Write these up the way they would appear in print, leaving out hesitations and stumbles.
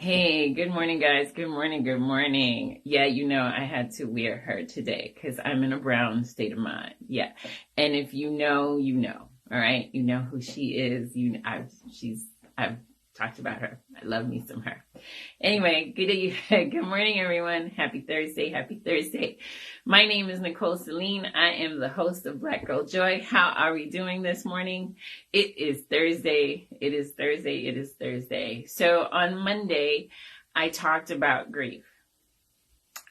Hey, good morning, guys. Good morning. Good morning. Yeah, I had to wear her today because I'm in a brown state of mind. Yeah. And if you know, you know. All right. You know who she is. I've talked about her. I love me some her. Anyway, good morning, everyone. Happy Thursday. Happy Thursday. My name is Nicole Celine. I am the host of Black Girl Joy. How are we doing this morning? It is Thursday. It is Thursday. It is Thursday. So on Monday, I talked about grief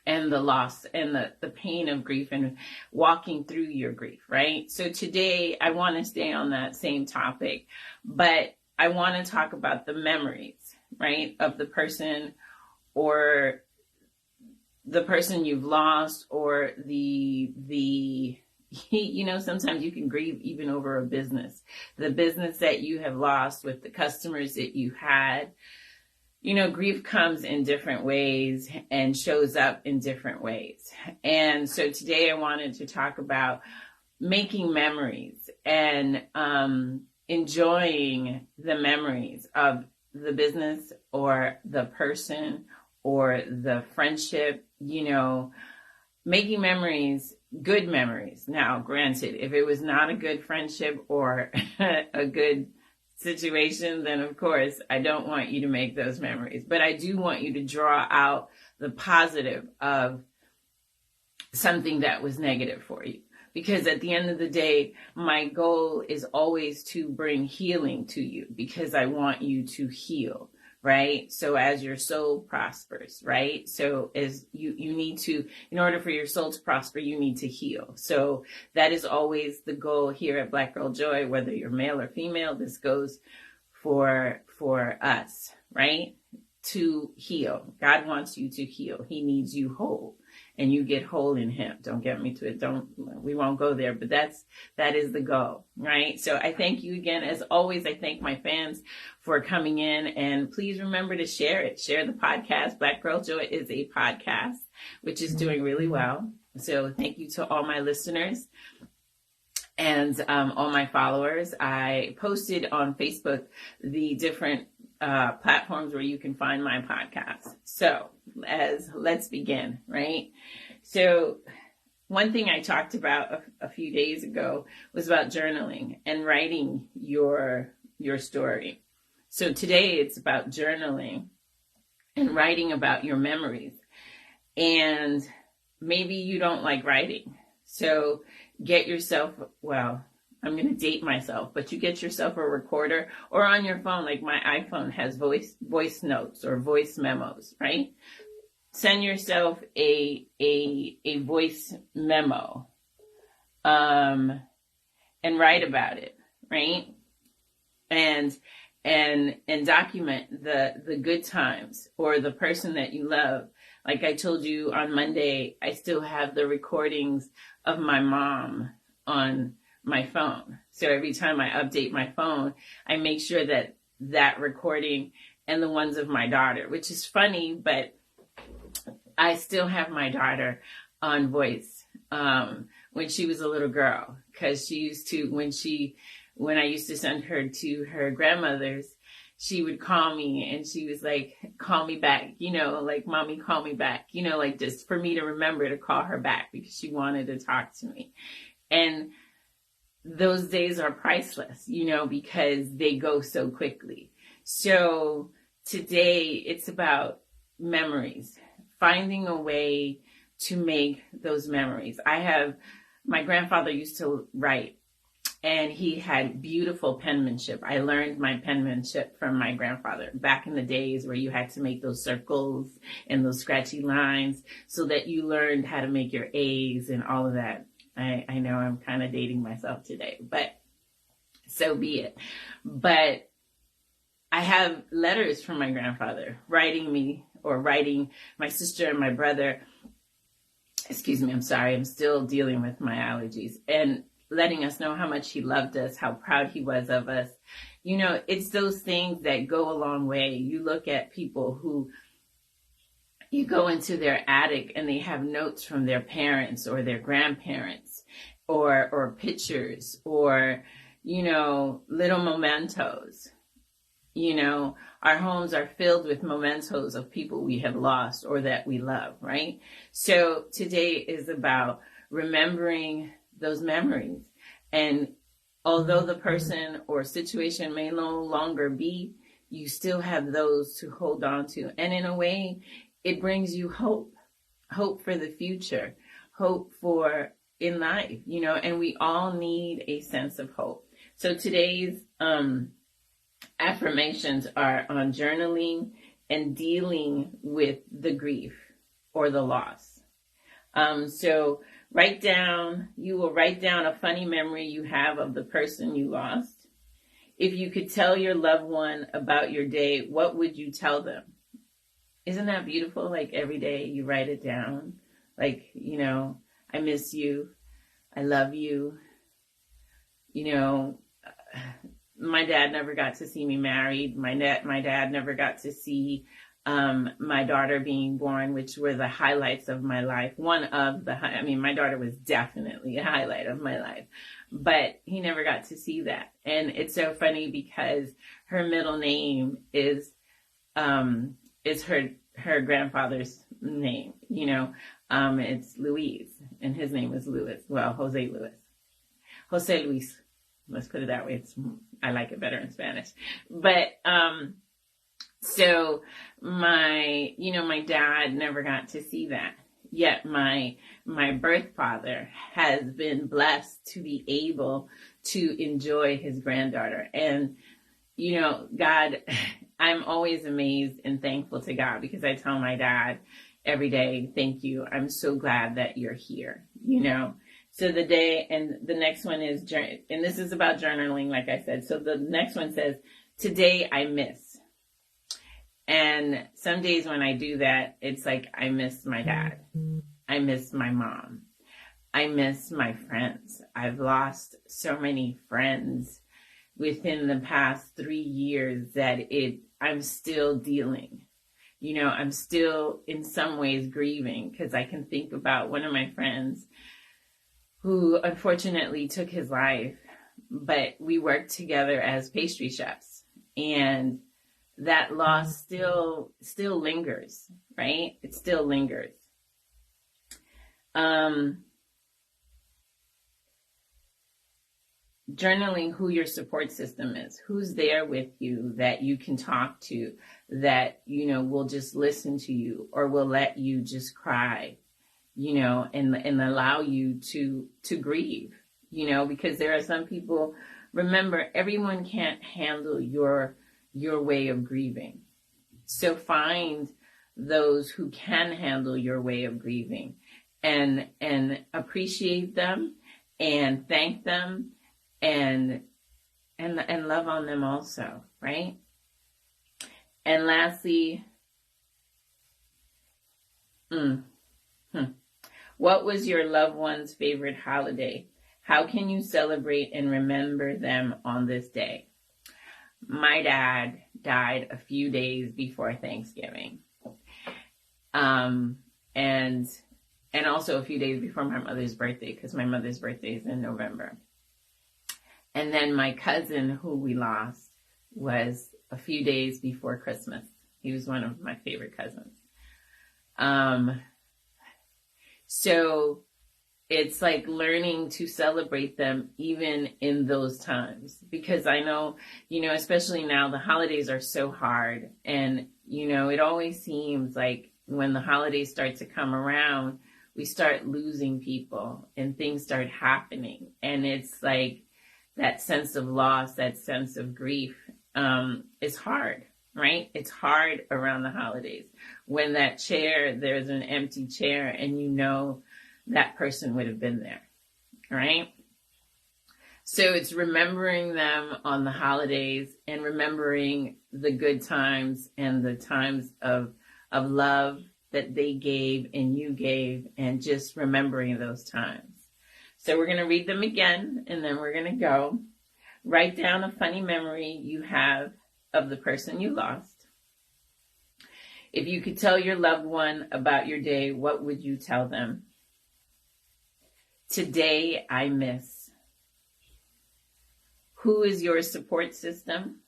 and the loss and the pain of grief and walking through your grief, right? So today I want to stay on that same topic, but I want to talk about the memories, right, of the person or the person you've lost, or the sometimes you can grieve even over a business, the business that you have lost with the customers that you had. Grief comes in different ways and shows up in different ways. And so today I wanted to talk about making memories and enjoying the memories of the business or the person or the friendship, making memories, good memories. Now, granted, if it was not a good friendship or a good situation, then of course I don't want you to make those memories. But I do want you to draw out the positive of something that was negative for you. Because at the end of the day, my goal is always to bring healing to you, because I want you to heal, right? So as your soul prospers, right? So as you need to, in order for your soul to prosper, you need to heal. So that is always the goal here at Black Girl Joy, whether you're male or female. This goes for us, right? To heal. God wants you to heal. He needs you whole. And you get whole in him. Don't get me to it. We won't go there, but that is the goal, right? So I thank you again. As always, I thank my fans for coming in, and please remember to share it. Share the podcast. Black Girl Joy is a podcast, which is doing really well. So thank you to all my listeners and all my followers. I posted on Facebook the different platforms where you can find my podcast. So let's begin, right? So one thing I talked about a few days ago was about journaling and writing your story. So today it's about journaling and writing about your memories. And maybe you don't like writing. So get yourself, I'm going to date myself, but you get yourself a recorder, or on your phone, like my iPhone has voice notes or voice memos, right? Send yourself a voice memo, and write about it, right? And document the good times or the person that you love. Like I told you on Monday, I still have the recordings of my mom on my phone. So every time I update my phone, I make sure that recording and the ones of my daughter, which is funny, but I still have my daughter on voice when she was a little girl, because she used to, when I used to send her to her grandmother's, she would call me and she was like, call me back, like, mommy, call me back, like just for me to remember to call her back because she wanted to talk to me. And those days are priceless, because they go so quickly. So today it's about memories, finding a way to make those memories. My grandfather used to write, and he had beautiful penmanship. I learned my penmanship from my grandfather back in the days where you had to make those circles and those scratchy lines so that you learned how to make your A's and all of that. I know I'm kind of dating myself today, but so be it. But I have letters from my grandfather writing my sister and my brother. Excuse me, I'm sorry. I'm still dealing with my allergies, and letting us know how much he loved us, how proud he was of us. It's those things that go a long way. You look at people who, you go into their attic and they have notes from their parents or their grandparents, or pictures, or, little mementos. You know, our homes are filled with mementos of people we have lost or that we love, right? So today is about remembering those memories. And although the person or situation may no longer be, you still have those to hold on to. And in a way, it brings you hope, hope for the future, hope for in life, you know, and we all need a sense of hope. So today's affirmations are on journaling and dealing with the grief or the loss. So you will write down a funny memory you have of the person you lost. If you could tell your loved one about your day, what would you tell them? Isn't that beautiful? Like every day you write it down. Like, you know, I miss you. I love you. You know, my dad never got to see me married. My dad never got to see my daughter being born, which were the highlights of my life. My daughter was definitely a highlight of my life, but he never got to see that. And it's so funny because her middle name is her grandfather's name. You know, it's Luis, and his name is Louis. Well, Jose Luis. Let's put it that way. I like it better in Spanish. But so my dad never got to see that. Yet my birth father has been blessed to be able to enjoy his granddaughter. And, you know, God, I'm always amazed and thankful to God because I tell my dad every day, thank you. I'm so glad that you're here, you know. So the next one is, and this is about journaling, like I said. So the next one says, today I miss. And some days when I do that, it's like, I miss my dad. I miss my mom. I miss my friends. I've lost so many friends within the past 3 years that I'm still dealing. You know, I'm still in some ways grieving because I can think about one of my friends who unfortunately took his life, but we worked together as pastry chefs, and that loss still lingers, right? It still lingers. Journaling who your support system is, who's there with you that you can talk to, that, you know, will just listen to you or will let you just cry, you know, and allow you to grieve, you know, because there are some people, remember, everyone can't handle your way of grieving. So find those who can handle your way of grieving and appreciate them and thank them and love on them also, right? And lastly, what was your loved one's favorite holiday? How can you celebrate and remember them on this day? My dad died a few days before Thanksgiving. And also a few days before my mother's birthday, because my mother's birthday is in November. And then my cousin, who we lost, was a few days before Christmas. He was one of my favorite cousins. So it's like learning to celebrate them even in those times, because I know, you know, especially now the holidays are so hard, and, you know, it always seems like when the holidays start to come around, we start losing people and things start happening. And it's like that sense of loss, that sense of grief, is hard, right? It's hard around the holidays when there's an empty chair and you know that person would have been there, right? So it's remembering them on the holidays and remembering the good times and the times of love that they gave and you gave, and just remembering those times. So we're going to read them again, and then we're going to go. Write down a funny memory you have of the person you lost. If you could tell your loved one about your day, what would you tell them? Today I miss. Who is your support system?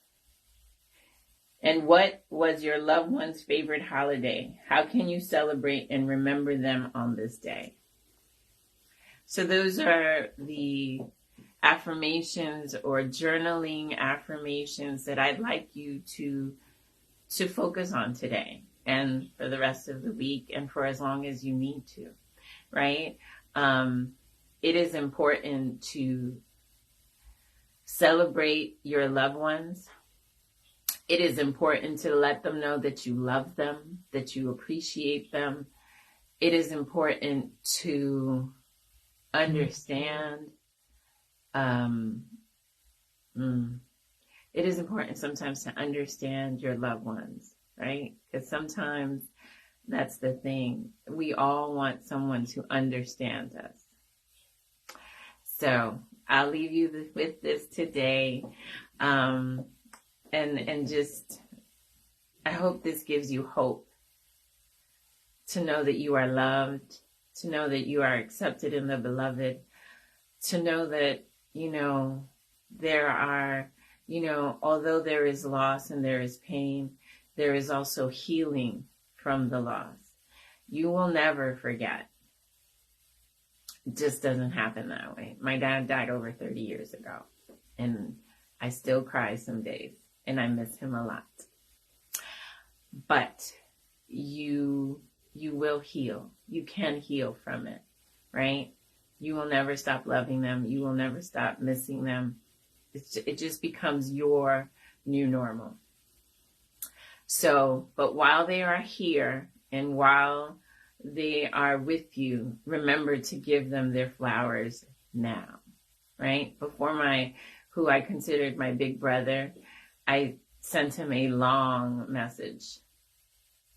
And what was your loved one's favorite holiday? How can you celebrate and remember them on this day? So those are the affirmations or journaling affirmations that I'd like you to focus on today and for the rest of the week and for as long as you need to, right? It is important to celebrate your loved ones. It is important to let them know that you love them, that you appreciate them. It is important to understand. It is important sometimes to understand your loved ones, right? Because sometimes that's the thing. We all want someone to understand us. So I'll leave you with this today. And just, I hope this gives you hope to know that you are loved, to know that you are accepted in the beloved, to know that, there are, although there is loss and there is pain, there is also healing from the loss. You will never forget. It just doesn't happen that way. My dad died over 30 years ago, and I still cry some days, and I miss him a lot. But you will heal. You can heal from it, right? You will never stop loving them. You will never stop missing them. It just becomes your new normal. So, but while they are here and while they are with you, remember to give them their flowers now, right? Before who I considered my big brother, I sent him a long message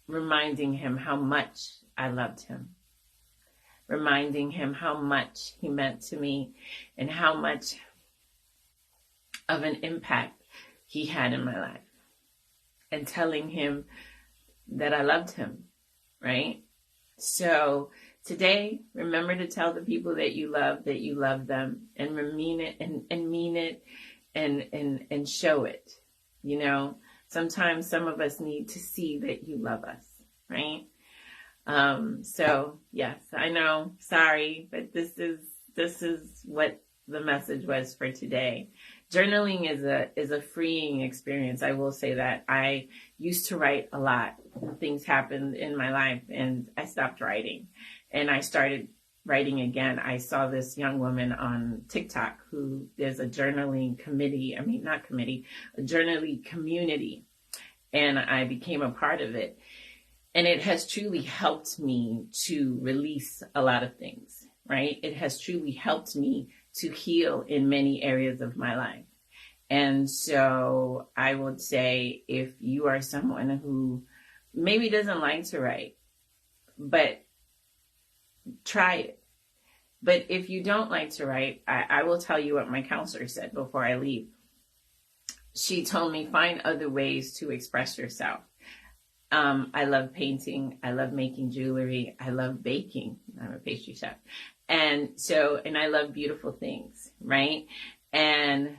reminding him how much I loved him, reminding him how much he meant to me and how much of an impact he had in my life, and telling him that I loved him, right? So today, remember to tell the people that you love them, and mean it and mean it and show it. Sometimes some of us need to see that you love us, right? So yes, I know, sorry, but this is what the message was for today. Journaling is a freeing experience. I will say that. I used to write a lot. Things happened in my life and I stopped writing, and I started writing again. I saw this young woman on TikTok who there's a journaling a journaling community, and I became a part of it. And it has truly helped me to release a lot of things, right? It has truly helped me to heal in many areas of my life. And so I would say, if you are someone who maybe doesn't like to write, but try it. But if you don't like to write, I will tell you what my counselor said before I leave. She told me, find other ways to express yourself. I love painting. I love making jewelry. I love baking. I'm a pastry chef. And I love beautiful things, right? And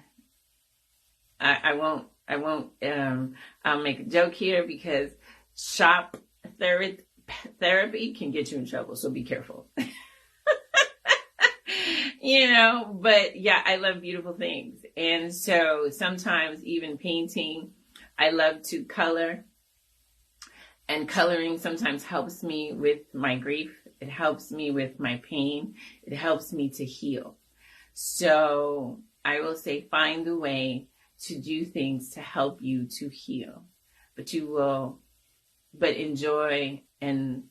I'll make a joke here because shop therapy can get you in trouble. So be careful. But yeah, I love beautiful things. And so sometimes even painting, I love to color. And coloring sometimes helps me with my grief. It helps me with my pain. It helps me to heal. So I will say, find a way to do things to help you to heal. But enjoy and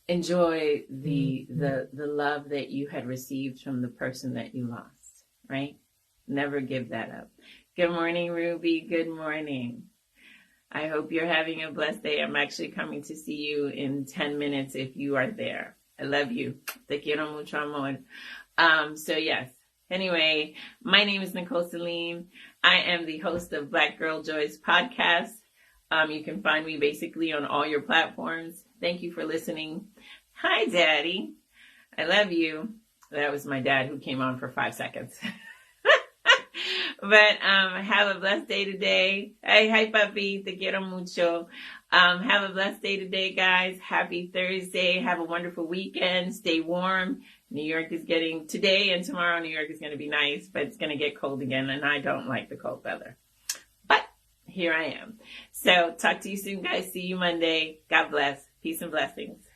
enjoy the love that you had received from the person that you lost, right? Never give that up. Good morning, Ruby. Good morning. I hope you're having a blessed day. I'm actually coming to see you in 10 minutes if you are there. I love you. Te quiero mucho, amor. So yes. Anyway, my name is Nicole Celine. I am the host of Black Girl Joyous podcast. You can find me basically on all your platforms. Thank you for listening. Hi, Daddy. I love you. That was my dad who came on for 5 seconds. But have a blessed day today. Hey, hi, papi. Te quiero mucho. Have a blessed day today, guys. Happy Thursday. Have a wonderful weekend. Stay warm. New York is getting, today and tomorrow, New York is going to be nice, but it's going to get cold again, and I don't like the cold weather. But here I am. So talk to you soon, guys. See you Monday. God bless. Peace and blessings.